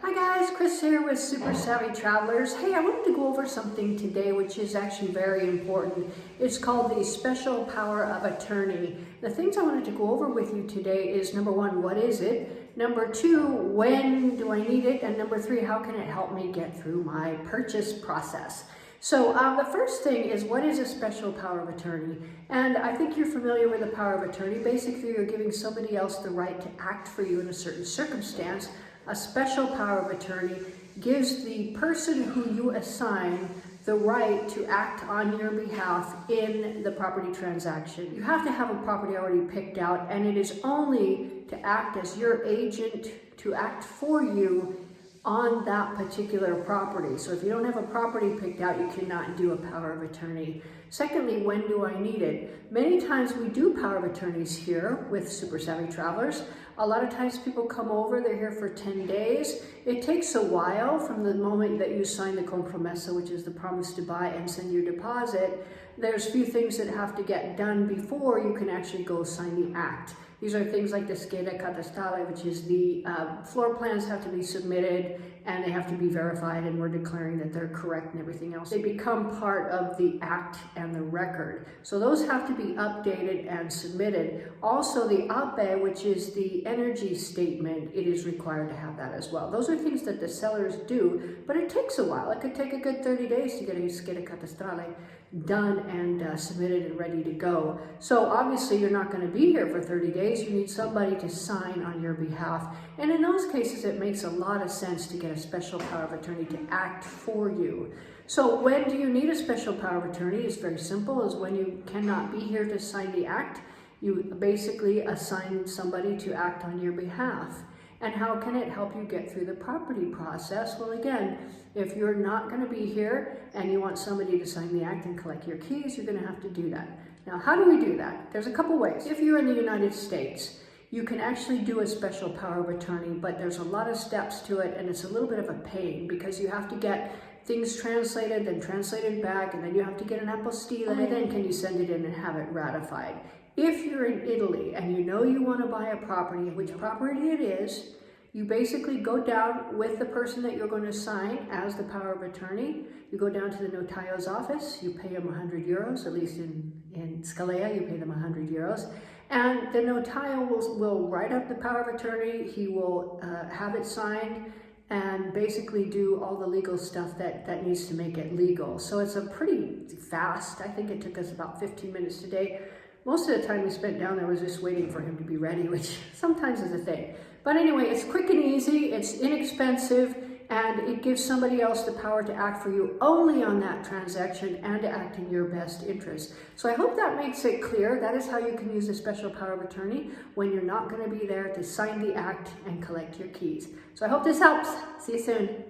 Hi guys, Chris here with Super Savvy Travelers. Hey, I wanted to go over something today which is actually very important. It's called the Special Power of Attorney. The things I wanted to go over with you today is number one, what is it? Number two, when do I need it? And number three, how can it help me get through my purchase process? So the first thing is, what is a special power of attorney? And I think you're familiar with the power of attorney. Basically, you're giving somebody else the right to act for you in a certain circumstance. A special power of attorney gives the person who you assign the right to act on your behalf in the property transaction. You have to have a property already picked out, and it is only to act as your agent to act for you on that particular property. So if you don't have a property picked out, you cannot do a power of attorney. Secondly, when do I need it? Many times we do power of attorneys here with Super Savvy Travelers. A lot of times people come over, they're here for 10 days. It takes a while from the moment that you sign the compromessa, which is the promise to buy, and send your deposit. There's a few things that have to get done before you can actually go sign the act. These are things like the scheda catastale, which is the floor plans have to be submitted and they have to be verified, and we're declaring that they're correct and everything else. They become part of the act and the record. So those have to be updated and submitted. Also the APE, which is the energy statement, it is required to have that as well. Those are things that the sellers do, but it takes a while. It could take a good 30 days to get a scheda catastale done and submitted and ready to go. So obviously you're not going to be here for 30 days. You need somebody to sign on your behalf. And in those cases, it makes a lot of sense to get a special power of attorney to act for you. So when do you need a special power of attorney? It's very simple. Is when you cannot be here to sign the act, you basically assign somebody to act on your behalf. And how can it help you get through the property process? Well, again, if you're not going to be here and you want somebody to sign the act and collect your keys, you're going to have to do that. Now, how do we do that? There's a couple ways. If you're in the United States, you can actually do a special power of attorney, but there's a lot of steps to it, and it's a little bit of a pain because you have to get things translated, then translated back, and then you have to get an apostille, and then can you send it in and have it ratified. If you're in Italy and you know you want to buy a property, which property it is, you basically go down with the person that you're going to sign as the power of attorney. You go down to the notario's office, you pay him 100 euros, at least in Scalea, you pay them 100 euros. And the notario will write up the power of attorney, he will have it signed, and basically do all the legal stuff that needs to make it legal. So it's a pretty fast, I think it took us about 15 minutes today. Most of the time we spent down there was just waiting for him to be ready, which sometimes is a thing. But anyway, it's quick and easy, it's inexpensive, and it gives somebody else the power to act for you only on that transaction and to act in your best interest. So I hope that makes it clear. That is how you can use a special power of attorney when you're not going to be there to sign the act and collect your keys. So I hope this helps. See you soon.